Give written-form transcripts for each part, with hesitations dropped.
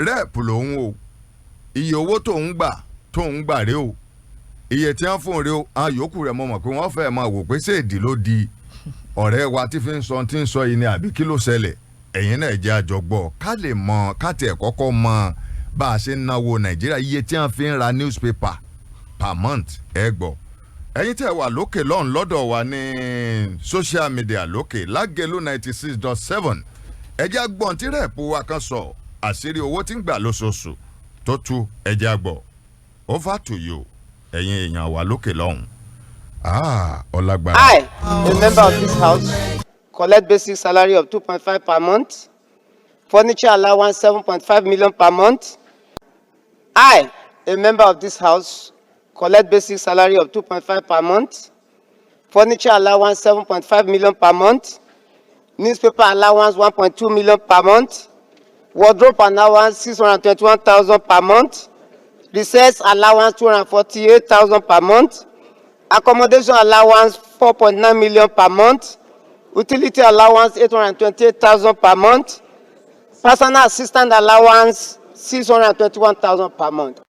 rẹ́ẹ̀pù lòun o iye owó tó ń gbà rèé o iye tí wọ́n fún rèé o àwọn yòókù rẹ̀ mọ̀ pé wọ́n fẹ́ máa wò pé ṣéèdì ló di ọ̀rẹ́ wa tí fi ń sọ yìí ni àbí kí ló ṣẹlẹ̀ ẹ̀yin náà jẹ́ àjọgbọ́ ká lè mọ ká tiẹ̀ kọ́kọ́ mọ bá a ṣe ń náwó Nàìjíríà iye tí wọ́n fi ń ra newspaper per month Egbo ẹ̀yin tẹ́ wà lókè lọ́hùn lọ́dọ̀ wa ní social media lókè Lágẹ̀lú 96.7 ẹjẹ́ agbọ̀n tí rẹ́ẹ̀pù wa kan sọ àṣírí owó tí ń gbà lóṣooṣù tó tú ẹjẹ́ agbọ̀ over to you ẹ̀yin èèyàn wà lókè lọ́hùn. ọlágbára. I, a member of this house, collect basic salary of 2.5 per month, furniture allowance 7.5 million per month. I, a member of this house, collect basic salary of 2.5 per month, furniture allowance 7.5 million per month, newspaper allowance 1.2 million per month, wardrobe allowance 621,000 per month, recess allowance 248,000 per month, accommodation allowance 4.9 million per month, utility allowance 828,000 per month, personal assistant allowance 621,000 per month.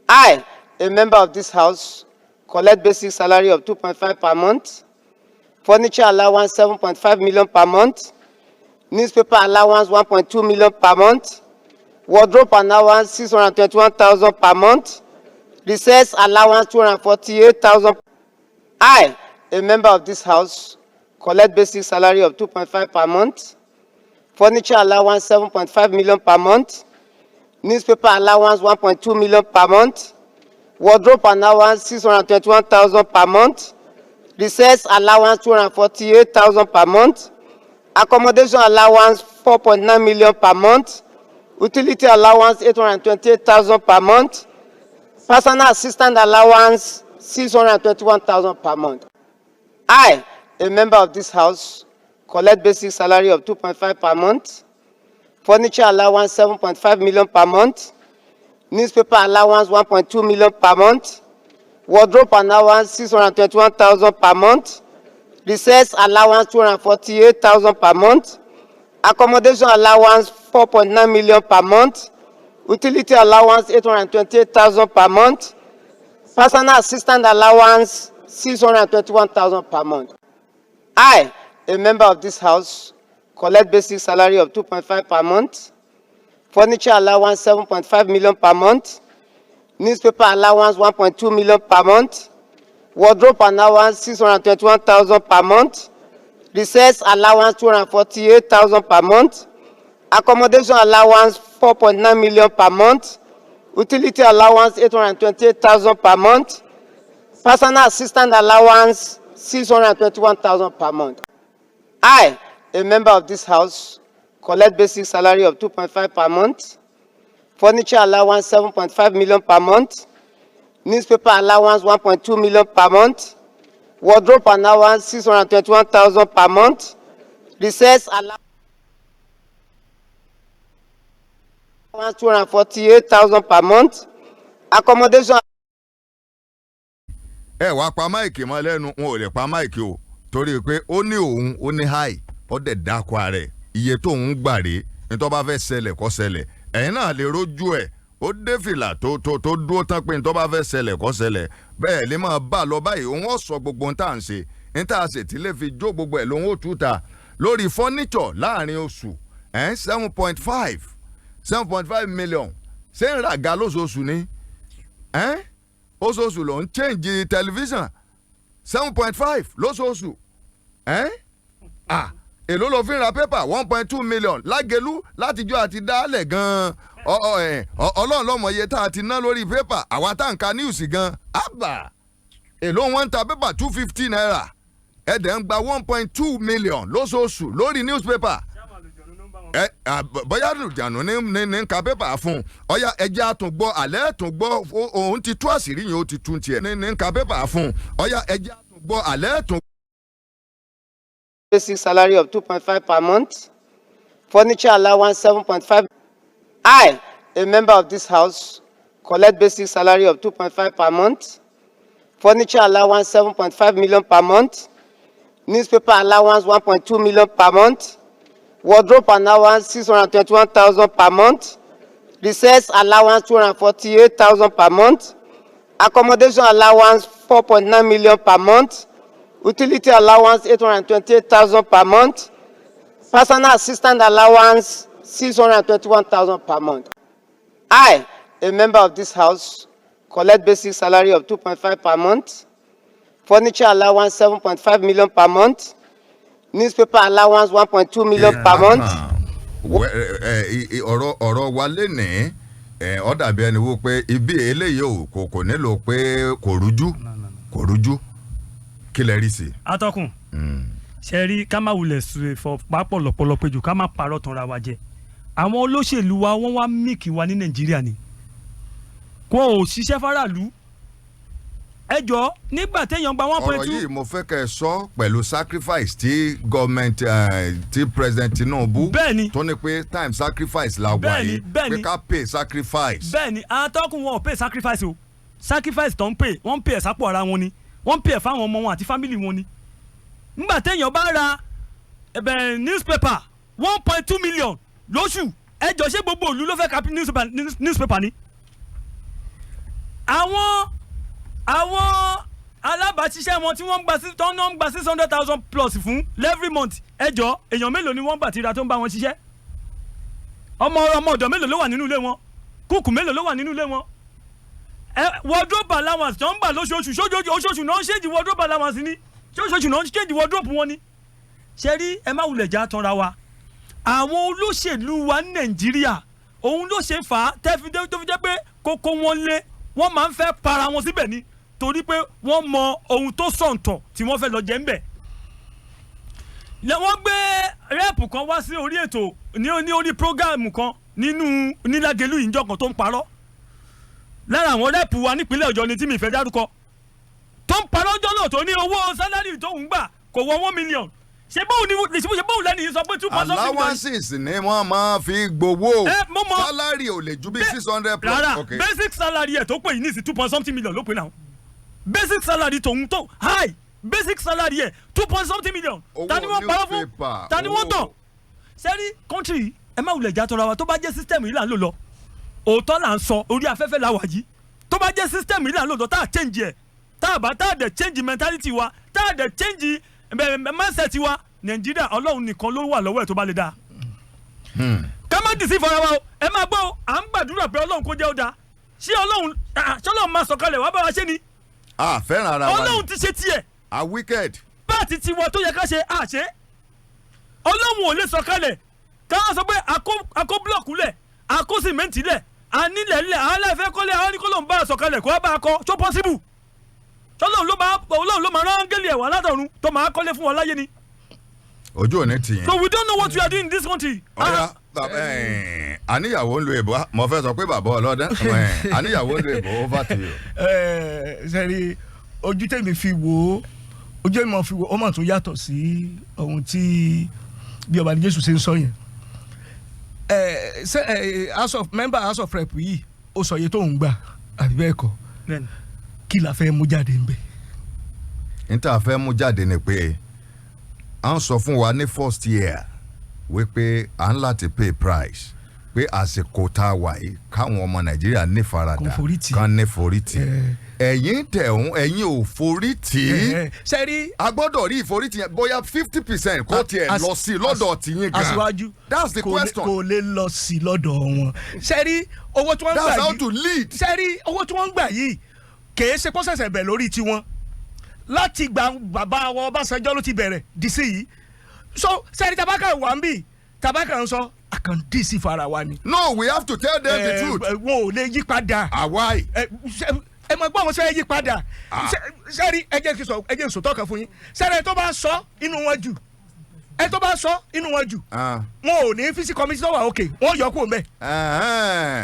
I, a member of this house, collect basic salary of 2.5 per month, furniture allowance 7.5 million per month, newspaper allowance 1.2 million per month, wardrobe allowance 621,000 per month, recess allowance 248,000. I, a member of this house, collect basic salary of 2.5 per month, furniture allowance 7.5 million per month, newspaper allowance 1.2 million per month, wardrobe allowance 621,000 per month, recess allowance 248,000 per month, accommodation allowance 4.9 million per month, utility allowance 828,000 per month, personal assistant allowance 621,000 per month. I, a member of this house, collect basic salary of 2.5 per month, furniture allowance 7.5 million per month, newspaper allowance 1.2 million per month, wardrobe allowance 621,000 per month, recess allowance 248,000 per month, accommodation allowance 4.9 million per month, utility allowance 828,000 per month, personal assistant allowance 621,000 per month. I, a member of this house, collect basic salary of 2.5 per month, furniture allowance 7.5 million per month, newspaper allowance 1.2 million per month, wardrobe allowance 621,000 per month, recess allowance 248,000 per month, accommodation allowance 4.9 million per month, utility allowance 828,000 per month, personal assistant allowance 621,000 per month. I, a member of this house, collect basic salary of 2.5 per month, furniture allowance 7.5 million per month, newspaper allowance 1.2 million per month, wardrobe allowance 621,000 per month, recess allowance 248,000 per month, accommodation. Wàá pa máìkì mọ́ lẹ́nu wọn ò lè pa máìkì o torí pé ó ní òun ó ní háì ó dẹ̀ dákọ̀ rẹ̀ iye tó ń gbà rè ní tó bá fẹ́ ṣẹlẹ̀ kó ṣẹlẹ̀ ẹ̀yin náà lè rójú ẹ̀ ó dé fìlà tó dúró tán pé ní tó bá fẹ́ ṣẹlẹ̀ kó ṣẹlẹ̀ bẹ́ẹ̀ lè máa bá lọ báyìí òun ó sọ gbogbo ohun tá à ń ṣe ní tá a ṣe tí lè fi jó gbogbo ẹ̀ lòun ó tú ta lórí fọ́nìṣọ̀ láàrin oṣù 7.5 million ṣé ń ràga lóṣooṣù ni oṣooṣù ló ń change tẹlifíṣàn 7.5 lóṣooṣù èló ló fi ń ra pépà 1.2 million Lágẹ̀lú látijọ́ àti dálẹ̀ gan-an ọlọ́run lọ́mọ iye tá a ti ná lórí pépà àwa tá n ka news gan-an àbà èló wọn ń ta pépà 250 naira ẹ̀dẹ̀ ń gba 1.2 million lóṣooṣù lórí newspaper bóyá lùjànú ní ka pépà fún ọyá ẹjẹ́ àtúngbọ́ alẹ́ àtúngbọ́ òun ti tú àṣírí yẹn ó ti tún tiẹ̀ ní ka pépà fún ọyá ẹjẹ́ àtúngbọ́ alẹ́ àtúngbọ́. Basic salary of 2.5 per month, furniture allowance 7.5. I, a member of this house, collect basic salary of 2.5 per month, furniture allowance 7.5 million per month, newspaper allowance 1.2 million per month, wardrobe allowance 621,000 per month, Recess allowance 248,000 per month. Accommodation allowance 4.9 million per month. Utility allowance 828,000 per month. Personal assistant allowance 621,000 per month. I, a member of this house, collect basic salary of 2.5 per month. Furniture allowance 7.5 million per month. Newspaper allowance 1.2 million per month. ọ̀rọ̀ wa lénìí ó dàbí ẹni wò pé ibi eléyìí kò nílò pé kò rújú kí lẹ rí sí. atọ́kùn ṣe rí ká má wulẹ̀ sùn fọ pápọ̀ lọ́pọ̀lọpọ̀ jù ká má parọ́ tanra wa jẹ àwọn olóṣèlú wa wọ́n wá míìkì wa ní nàìjíríà ni kò ṣiṣẹ́ faraàlú ẹjọ́ nígbà téèyàn gba 1.2. ọ̀rọ̀ yìí mo fẹ́ kẹ́ ẹ sọ pẹ̀lú sacrifice tí gọ́ọ̀mẹ̀ntì tí president Tinubu tó ní pé time sacrifice la wà yìí pé ká pay sacrifice. bẹ́ẹ̀ni atọ́kùn wọn ò pay sacrifice o sacrifice tó ń pay wọ́n ń pay ẹ̀ sápò ara wọn ni wọ́n ń pay ẹ̀ fáwọn ọmọ wọn àti family wọn ni nígbà téèyàn bá ra newspaper 1.2 million lóṣù ẹjọ́ ṣé gbogbo ìlú ló fẹ́ ka newspaper ni. àwọn alábàáṣiṣẹ́ wọn tí wọ́n ń gba 600,000 plus fún every month ẹjọ́ èèyàn mélòó ni wọ́n gbà tira tó ń bá wọn ṣiṣẹ́ ọmọ ọ̀dọ̀ mélòó ló wà nínú ilé wọn kúkú mélòó ló wà nínú ilé wọn wardrobe allowance tó ń gbà oṣooṣù náà ń ṣèjì wardrobe allowance ni oṣooṣù náà ń ṣèjì wardrobe wọn ni ṣe rí ẹ má wulẹ̀ já tanra wa àwọn olóṣèlú wa ní nàìjíríà òun ló ṣe fà á tó fi jẹ́ pé kókó wọn lé wọ́n máa ń fẹ́ para wọn síbẹ̀ ni torí pé wọ́n mọ ohun tó sọ̀ǹtọ̀ tí wọ́n fẹ́ lọ jẹ́ ńbẹ̀. wọ́n gbé rẹ́ẹ̀pù kan wá sí orí ètò ní orí prógáàmù kan nínú nílágẹ̀lú ìjọ kan tó ń parọ́ lára àwọn rẹ́ẹ̀pù wa nípínlẹ̀ ọ̀yọ́ ni tí mi fẹ́ dárúkọ tó ń parọ́ ọjọ́ náà tó ní owó sálárì tó ń gbà kò wọ 1 million ṣe bóun lẹ́nu yìí sọ pé 2.something million. allowances ni wọ́n máa fi gbowó salary ò lè ju bí 600 plus. rárá basic salary ẹ̀ tó pè yìí ní sí 2.something million ló pè náà basic salary tòun tó high basic salary ẹ̀ 2.something million tani wọ́n parọ́ fún tani wọ́n tàn sẹ́rí country ẹ má wulẹ̀ já tọrọ wa tó bá jẹ́ system yìí là ń lò lọ òótọ́ là ń sọ orí afẹ́fẹ́ la wà yìí tó bá jẹ́ system yìí là ń lò lọ tá a change ẹ̀ tá a dẹ̀ change mentality wa tá a dẹ̀ change mindset wa nàìjíríà ọlọ́run nìkan ló wà lọ́wọ́ ẹ̀ tó bá lè dáa. ká má dì sí ìfọ̀rọ̀ wa o ẹ máa gbọ́ à ń gbàdúrà pé ọlọ́run kó jẹ́ ó dáa ṣé ọlọ́run máa sọ̀kalẹ̀ wá bá wa ṣe ni. fẹ́ràn ara wa ni ọlọ́run ti ṣe tiẹ̀. wicked. báàtì tiwọn tó yẹ ká ṣe àṣẹ ọlọ́run ò lè sọ̀kalẹ̀ ká wá sọ pé àkó búlọ̀kù lẹ̀ àkó sìmẹ́ǹtì lẹ̀ ànílẹ̀ lẹ̀ àálẹ̀ kọ́lé àwọn oníkọ́lọ́ bá a sọ̀kalẹ̀ kó wá bá a kọ́ tó possible ọlọ́run ló máa rán áńgẹ́lì ẹ̀wà látọ̀run tó máa kọ́lé fún wọn láyé ni. ojú ò ní tì yín. so we don't know what we are doing in this country. ọ̀ya àníyàwó ń lo èbó mo fẹ́ sọ pé bàbá ọlọ́dẹ àníyàwó ń lo èbó over to you. sẹ́rí ojú tèmi fi wò ó ojú èmi fi wò ó mà tún yàtọ̀ sí ohun tí bí ọba ní Jésù ṣe ń sọ yẹn. member house of rep yìí ó sọ iye tó ń gbà àbí bẹ́ẹ̀ kọ́ kí la fẹ́ mú jáde ńbẹ̀. n ta fẹ́ mú jáde ni pé à ń sọ fún wa ní first year wípé à ń láti pay price pé àsìkò tá a wà yìí káwọn ọmọ nàìjíríà ní faradà kan ní forítì ẹ̀yin tẹ̀hún ẹ̀yin ò forítì sẹ́rí a gbọ́dọ̀ rí ìforítì yẹn bóyá 50% kó tiẹ̀ lọ sí lọ́dọ̀ tìyín gan. aṣíwájú that's the question. kò lè lọ sí lọ́dọ̀ wọn. sẹ́rí owó tí wọ́n ń gbà yìí that's how to lead. sẹ́rí owó tí wọ́n ń gbà yìí kèé ṣe pọ́sẹ̀sẹ̀ bẹ̀ lórí tiwọn láti gba bàbá wọn Ọbásanjọ́ ló ti bẹ̀rẹ̀ dì sí yìí so sẹ́ni tabaka wà ń bì tabaka ń sọ àkàndí sí fara wa ni. no we have to tell them the truth. wọn ò lè yí padà. àwáì. ẹ mọ̀ gbọ́ àwọn sẹ́yìn yí padà sẹ́ni ẹ jẹ́ sòtọ́ kan fún yín sẹ́ni tó bá sọ inú wọn jù ẹ tó bá sọ inú wọn jù wọn ò ní fisi kọmítì tó wà òkè wọn yọ kúrò mẹ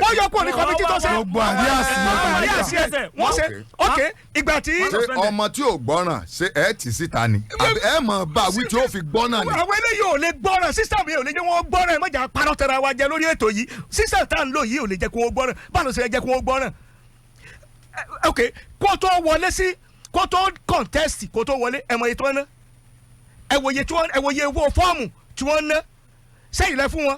wọn yọ kúrò ní kọmítì tó ṣe àríyàsí ẹsẹ wọn ṣe òkè ìgbà tí. ṣé ọmọ tí ò gbọ́ràn ṣé ẹ tì síta ni ẹ mọ̀ bá wí tí ó fi gbọ́ràn ni. àwọn eléyìí ò lè gbọ́ràn sísítà mi ò lè jẹ́ wọ́n gbọ́ràn ẹ mọ̀jà parọ́ tẹ̀ra wa jẹ lórí ètò yìí sísítà tá à ń lò yìí ò lè jẹ́ kó wọ́n gbọ́ràn báwo ló ṣe jẹ́ kó wọ́n gbọ́ràn. ok kó tó wọlé sí kó tó contest kó tó wọlé ẹ mọ̀ ètò ẹ̀ náà ẹ wòye owó fọ́ọ̀mù tí wọ́n ná sẹ́yìn lẹ fún wọn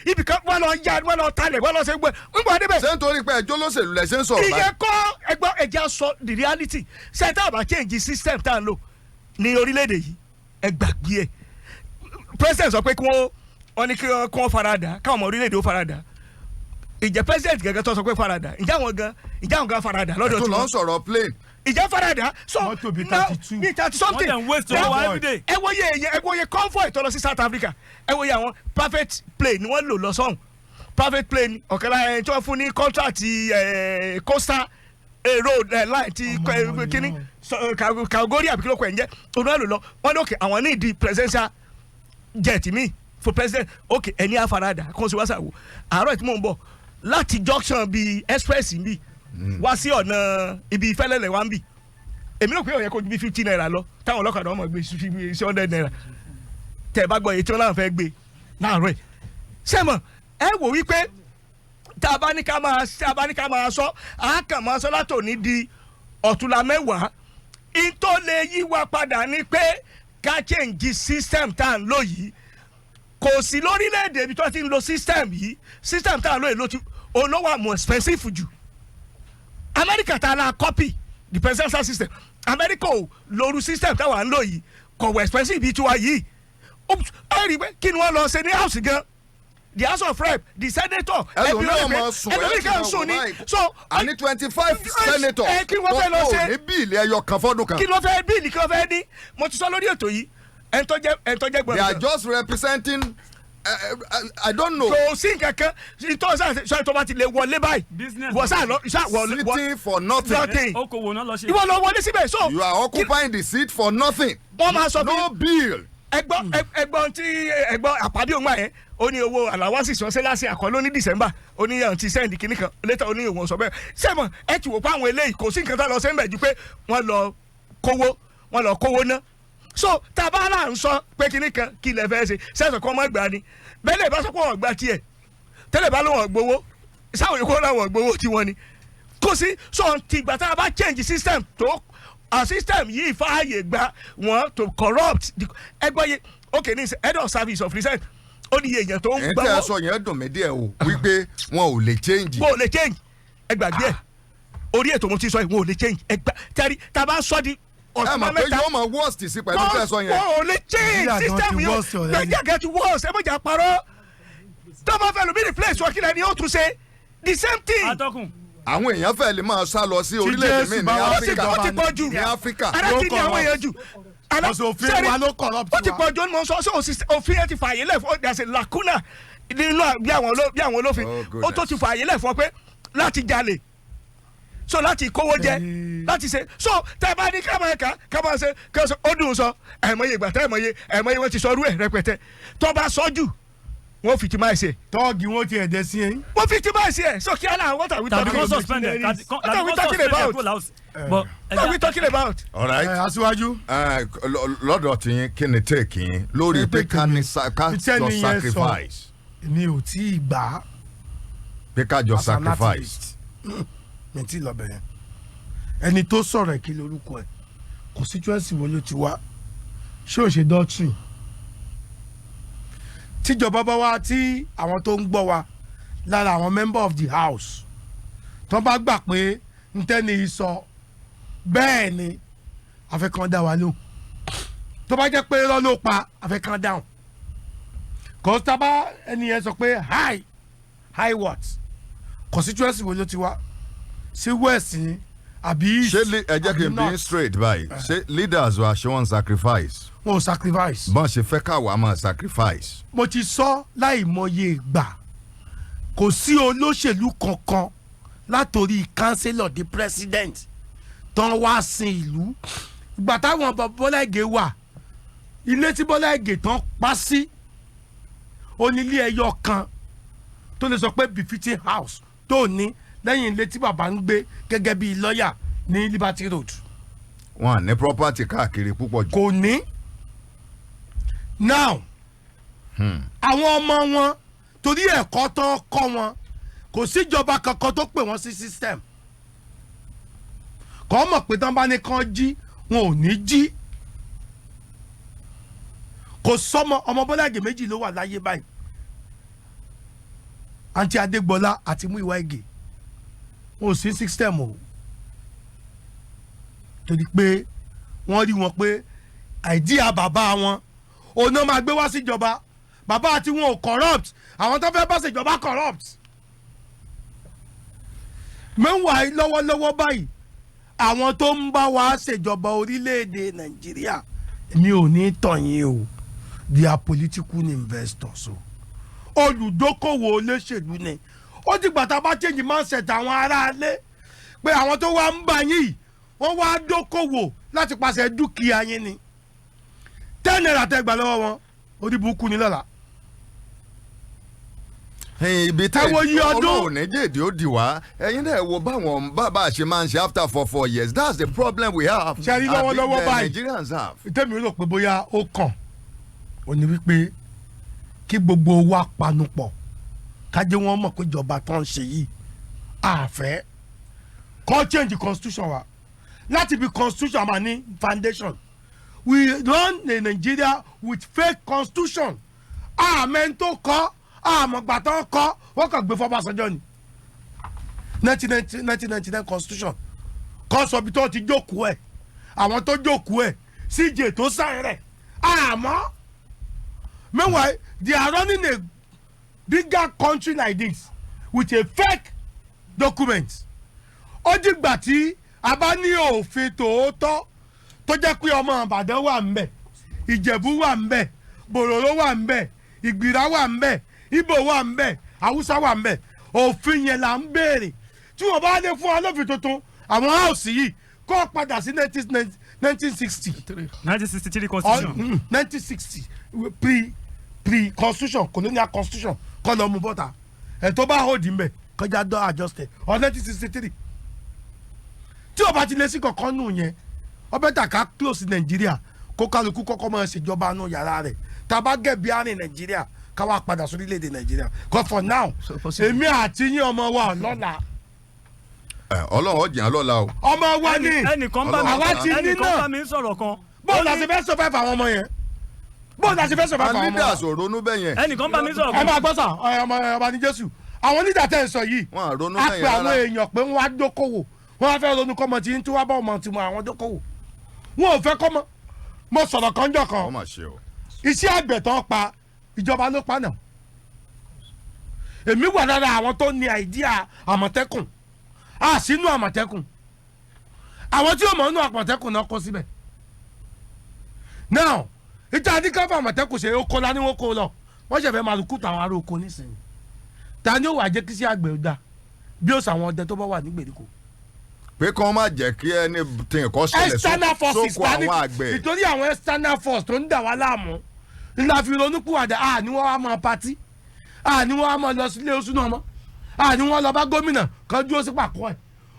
ibì kan wọ́n lọ ya wọ́n lọ talẹ̀ wọ́n lọ ṣe gbẹ nígbà débẹ̀. ṣé nítorí pé ẹjọ́ lóṣèlú lẹ̀ ṣe ń sọ̀rọ̀ báyìí. ìyẹn kọ́ ẹgbẹ́ ẹja sọ the reality ṣe tá a bá change system tá a ń lò ní orílẹ̀-èdè yìí ẹ gbàgbé ẹ̀ president sọ pé kí wọ́n ní kí wọ́n farada káwọn ọmọ orílẹ̀-èdè ó farada ìjẹ́ president gẹ́gẹ́ tó sọ pé farada ìjà àwọn gan farada lọ́dọ̀ tó lọ ń sọ̀rọ̀ plane. ìjà farada so now ní 30 something ẹ wòye convoy tó lọ sí South Africa ẹ wòye àwọn private plane ni wọ́n lò lọ sọ́hùn private plane ọ̀kẹ́lá ẹ̀ tí wọ́n fún ní contract coastal road line ti kíní Calgary àbíkí ló kọ ẹ̀ ń jẹ́ òun náà lò lọ wọ́n ní òkè àwọn ní ìdí presidential jet mi for president òkè ẹni àfaradà kó o sì wá sàwò àárọ̀ tí mò ń bọ̀ láti junction bíi express bíi wá sí ọ̀nà ibi ìfẹ́lẹ́lẹ̀ wá ń bì èmi náà pé ó yẹ kó ju bí 50 naira lọ táwọn ọlọ́kadà ọmọ gbé sí 100 naira tẹ̀ bá gbọ́ èyí tí wọ́n náà fẹ́ gbé láàárọ̀ ẹ̀ sẹ́mọ̀ ẹ wò wípé tá a bá ní ká máa sọ a kàn máa sọ látòní di ọ̀túnla mẹ́wàá ìtò lè yí wa padà ní pé ká change system tá à ń lò yìí kò sí lórílẹ̀‐èdè ibi tó ti ń lo system yìí system tá à ń lò yìí ló ti olówó àmọ́ expensive jù Amẹ́ríkà tá a la copy the presidential system Amẹ́ríkà ò lóru system táwa ń lò yìí kò wọ expensive bíi tiwa yìí ẹ rí i pé kí ni wọ́n lọ ṣe ní house gan the house of rep the senator ẹlòmíì kan sùn ní so àní 25 senator tó ní bíìlì ẹyọ kan fọdún kan. kí ló fẹ́ bíìlì kí ló fẹ́ ní mo ti sọ lórí ètò yìí ẹn tó jẹ́ gbọ́dọ̀. they are just representing I don't know. kò sí nǹkankan ìtọ́ tó bá ti lè wọlé báyìí. wọ́n sá wọlé. sitting for nothing. okòwò náà lọ ṣe. ìwọ lọ wọlé síbẹ̀ so. you are occupying the seat for nothing. wọ́n máa sọ no bill. ẹgbọ́n àpàdé òun yẹn ó ní owó àlàwọ́sì sọ́sẹ́ láti àkọló ní December ó ní yàn ti sẹ́ndì kìíní kan later ó ní òun sọ bẹ́ẹ̀ sẹ́mọ̀ ẹ ti wò pé àwọn eléyìí kò sí nǹkan tó lọ sẹ́ńbẹ̀ ju pé wọ́n lọ kówó ná so tàbá là ń sọ pé kìíní kan kí lè fẹ́ ṣe sẹ́sọ̀ kọ́ mọ́ gbà ni bẹ́ẹ̀ bá sọ pé wọ́n gbà tiẹ̀ tẹ́lẹ̀ bá ló wọ́n gbowó sáwọn èkó làwọn gbowó tiwọn ni kò sí so tìgbà tá a bá change system tó our system yìí fààyè gba wọn to corrupt ẹgbẹ́ yìí okay ní head of service of recent ó ní èèyàn tó ń gbọ́. ẹ tẹ́ ẹ sọ yẹn dùn mí díẹ̀ o wípé wọn ò lè change. wọn ò lè change ẹgbàgbé ẹ orí ètò mo ti sọ yìí wọn ò lè change tẹ́rí tá a bá sọ di ẹ mọ̀ pé yóò mọ̀ worst sí pẹ̀lú tẹ́ ẹ sọ yẹn. wọn ò lè change system yìí gbẹ̀jẹ̀ get worse ẹ mọ̀jà parọ́ tó bá fẹ́ lómi ní place wọ́n kí lẹ́ni ó tún ṣe the same thing. àwọn èèyàn fẹ́ lè máa sá lọ sí orílẹ̀-èdè mi ní Áfíríkà ó ti pọ̀ jù ní Áfíríkà. ara kí ni àwọn èèyàn jù òfin wa ló corrupt wa. ó ti pọ̀ jù ní mọ̀ sọ òfin yẹn ti fààyè lẹ̀ fún there's a lacuna nínú bí àwọn olófin ó tó ti fààyè lẹ̀ fún ọ pé láti jalè so láti kówó jẹ láti ṣe so tẹ bá ní kábàá ṣe ó dùn sọ ẹ̀mọye ìgbà tẹ ẹ̀mọye wọn ti sọ rú ẹ̀ rẹpẹtẹ tó bá sọ jù wọn fi ti máa ṣe. tọ́ọ̀gì wọn ti ẹ̀dẹ̀ sí ẹ. wọ́n fi ti máa ṣe so kí á náà what are we talking about. what are we talking about. what are we talking about. all right aṣíwájú. lọ́dọ̀ tiyín kí ni take yín lórí pé ká jọ sacrifice. mi ò tí ì gbà á. pé ká jọ sacrifice. mi ti lọ bẹ̀yẹn ẹni tó sọ̀rọ̀ kí lorúkọ ẹ̀ constituency wo ló ti wá ṣé ò ṣe doctrine tíjọba bá wá tí àwọn tó ń gbọ́ wa lára àwọn member of the house tó bá gbà pé ntẹ́ni sọ bẹ́ẹ̀ ni àfẹ́kàn dá wa lóhùn tó bá jẹ́ pé irọ́ ló pa àfẹ́kàn dáhùn kò tábà ẹni yẹn sọ pé high what constituency wo ló ti wá sí west ni àbí east ṣé ẹ jẹ́ kí n bí straight báyìí ṣé leaders wa ṣé wọ́n sacrifice. wọn ò sacrifice. bọ́n ṣe fẹ́ káwa máa sacrifice. mo ti sọ láì mọye ìgbà kò sí olóṣèlú kankan látòrí councillor di president tán wá sin ìlú ìgbà táwọn Bọ́lá Ìgè wà ilé tí Bọ́lá Ìgè tán pa sí onílé ẹyọ kan tó lè sọ pé befitting house tó ní lẹ́yìn ilé tí bàbá ń gbé gẹ́gẹ́ bíi lọ́ọ̀yà ní Liberty Road. wọn à ní property káàkiri púpọ̀ jù. kò ní. now àwọn ọmọ wọn torí ẹ̀kọ́ tó kọ́ wọn kò síjọba kankan tó pè wọ́n sí system. kọ́ mọ̀ pé tán bá ní kán jí wọn ò ní jí. kò sọmọ ọmọ Bọ́lá Ìgè méjì ló wà láyé báyìí àǹtí Adégbọlá àti Múyìwá Ìgè wọn ò sí system o torí pé wọ́n rí wọn pé àìdíà bàbá wọn òun náà máa gbé wá síjọba bàbá àti wọn ò corrupt àwọn tó fẹ́ bá ṣèjọba corrupt. mẹ́wàá lọ́wọ́lọ́wọ́ báyìí àwọn tó ń bá wa ṣèjọba orílẹ̀-èdè Nàìjíríà mi ò ní tàn yín o they are political investors o olùdókòwò olóṣèlú ni ó dìgbà tá a bá change mindset àwọn aráalé pé àwọn tó wá ń bá yín wọ́n wá dókòwò láti pàṣẹ dúkìá yín ni 10 naira tẹ́gbà lọ́wọ́ wọn orí burúkú ni lọ́la. ibi tí ọlọ́run níjèdè ó di wá ẹ̀yin náà wo báwọn bàbá ṣe máa ń ṣe after 4 years that's the problem we have. ṣe àrí lọ́wọ́lọ́wọ́ báyìí Nigerians have. ìtẹ́mi rò pé bóyá ó kàn ó ní wípé kí gbogbo wa panupọ̀ kájé wọn mọ̀ pé ìjọba tó ń ṣe yìí àfẹ́ kọ́ change constitution wa láti bí constitution máa ní foundation we run a Nigeria with fake constitution àmẹ́ tó kọ́ àmọ̀gbà tó kọ́ wọ́n kàn gbé fọ́bàṣánjọ́ ni 1999 constitution kọ́ sọ bí tó ti jókòó ẹ̀ àwọn tó jókòó ẹ̀ CJ tó sáyẹn rẹ̀ àmọ́ meanwhile they are running a bigger country like this with a fake document ó dìgbà tí a bá ní òfin tòótọ́ tó jẹ́ pé ọmọ Ìbàdàn wà ń bẹ̀ Ìjẹ̀bú wà ń bẹ̀ Bòròró wà ń bẹ̀ Ìgbìrà wà ń bẹ̀ Ìgbò wà ń bẹ̀ Haúsá wà ń bẹ̀ òfin yẹn là ń béèrè tí wọ́n bá lè fún wa lófin tuntun àwọn house yìí kó padà sí 1963 constitution 1960 pre constitution colonial constitution kọ́ lọ́ mú bọ́tà ẹ̀ tó bá hold ń bẹ̀ kọjá dọ́ adjusted or 1963 tí o bá ti lé sí kankan nù yẹn ọbẹ̀ tà ká close Nàìjíríà kó kálukú kọ́kọ́ máa ṣèjọba nù yàrá rẹ̀ tá a bá gẹ̀ bí àárín Nàìjíríà ká wá padà sórílẹ̀-èdè Nàìjíríà cause for now èmi àti yín ọmọ wa lọ́la. Ọlọ́run ọjà lọ́la o. ọmọ wa ni ẹnìkan bá mi sọ̀rọ̀ kan. bóun la ṣe fẹ́ sọ fẹ́ fà àwọn ọmọ yẹn bóun la ṣe fẹ́ sọ fẹ́ fà àwọn ọmọ yẹn. leaders ò ronú bẹ́ẹ̀ yẹn. ẹnìkan bá mi sọ̀rọ̀ kan. ẹ máa gbọ́ sà ọba ní Jésù àwọn leader tẹ̀ ń sọ yìí wọn à ronú a bẹ́ẹ̀ pe yẹn àwọn rárá. èèyàn pé wọ́n á dókòwò wọ́n á fẹ́ ronú kọ́mọ tí ń tí wọ́n bá ọmọ tí mo àwọn dókòwò wọn ò fẹ́ kọ́mọ mo sọ̀rọ̀ kanjọ́ kan wọ́n mà ṣe o. iṣẹ́ àgbẹ̀ tán pa ìjọba ló pa náà èmi wà lára àwọn tó ní àìdíà Àmọ̀tẹ́kùn a sínú Àmọ̀tẹ́kùn àwọn tí ó mọ̀ nínú Àmọ̀tẹ́kùn náà kó síbẹ̀ now ìjà àdìkáfà Àmọ̀tẹ́kùn ṣe ó kó lání wọ́n kó lọ wọ́n ṣẹ̀fẹ̀ máa kú tàwọn ará oko nísìnyí ta ni ó wà jẹ́ kí sí àgbẹ̀ dá bí ó sàwọn ọdẹ tó bá wà ní gbèríko. pé kí wọ́n má jẹ́ kí ẹni tí nǹkan ṣẹlẹ̀ sóko àwọn àgbẹ̀. nítorí àwọn external force tó ń dà wá láàmú ńlá fi ronúpìwàdà ni wọ́n wá máa patí ni wọ́n wá máa lọ sílé oṣù náà mọ́ ni wọ́n lọ bá gómìnà kan dúró sí pàkọ́ ẹ̀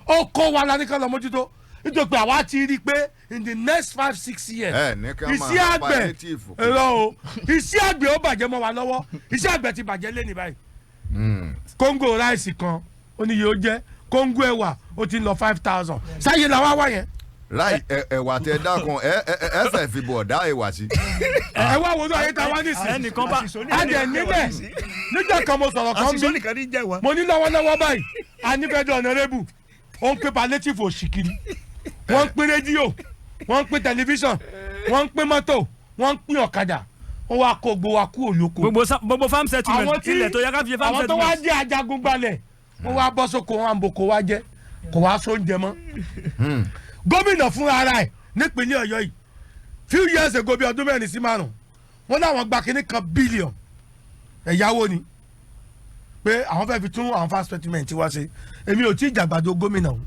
ó kó wa lání kan lọ mójútó nítorí pé àwa ti rí i pé in the next 5-6 years iṣẹ́ àgbẹ̀ ẹ̀rọ o iṣẹ́ àgbẹ̀ ó bàjẹ́ mọ́ wa lọ́wọ́ iṣẹ́ àgbẹ̀ ti bàjẹ́ lé ní báyìí kóńgò ráìsì kan ó ní iye ó jẹ́ kóńgò ẹ̀wà ó ti ń lọ 5,000 sáyé làwa wá yẹn. láì ẹ̀wà tẹ dákun ẹ fẹ́ fi bọ̀ dá ẹ̀wà sí. ẹ wá wo ló ayé ta wá nísìnyí ẹnìkan bá adẹ níbẹ̀ nígbà kan mo sọ̀rọ̀ kan bí mo ní lọ́wọ́lọ́wọ́ báyìí anífẹ́dọ̀ ọ̀nàrẹ́bù ó ń pè palliative òṣìkiri wọ́n ń pè rédíò wọ́n ń pè tẹlifíṣàn wọ́n ń pè mọ́tò wọ́n ń pè ọ̀kadà wọ́n wá kó gbogbo wa kú òlóko. gbogbo farm settlement ilẹ̀ tó yẹ ká fi farm settlement. àwọn tó wá jẹ́ ajagun gbalẹ̀ wọ́n wá bọ́ sóko wọn àbò kó wá jẹ́ kó wá sóúnjẹ mọ́. gómìnà fúnra ara ẹ̀ nípínlẹ̀ Ọ̀yọ́ yìí few years ago bí ọdún mẹ́rin sí márùn wọ́n láwọn gba kínní kan bílíọ̀n ẹ̀yáwó ni pé àwọn fẹ́ẹ́ fi tún àwọn farm settlement wá ṣe èmi ò tí ì jàgbàdo gómìnà o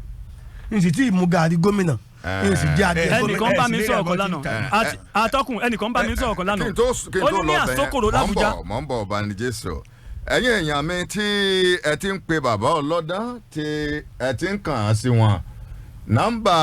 n sì tí ì mú gàrí gómìnà n sì jẹ́ adé gómìnà. ẹnìkan bá mi sọ̀rọ̀ kan lánàá atọ́kùn ẹnìkan bá mi sọ̀rọ̀ kan lánàá ó ní ní àsokòrò l'Àbújá. mọ̀ ń bọ̀ ọ̀bánijẹ́ sọ ẹ̀yin èèyàn mi tí ẹ ti ń pe bàbá ọlọ́dán tí ẹ ti ń kàn án sí wọn nọ́mbà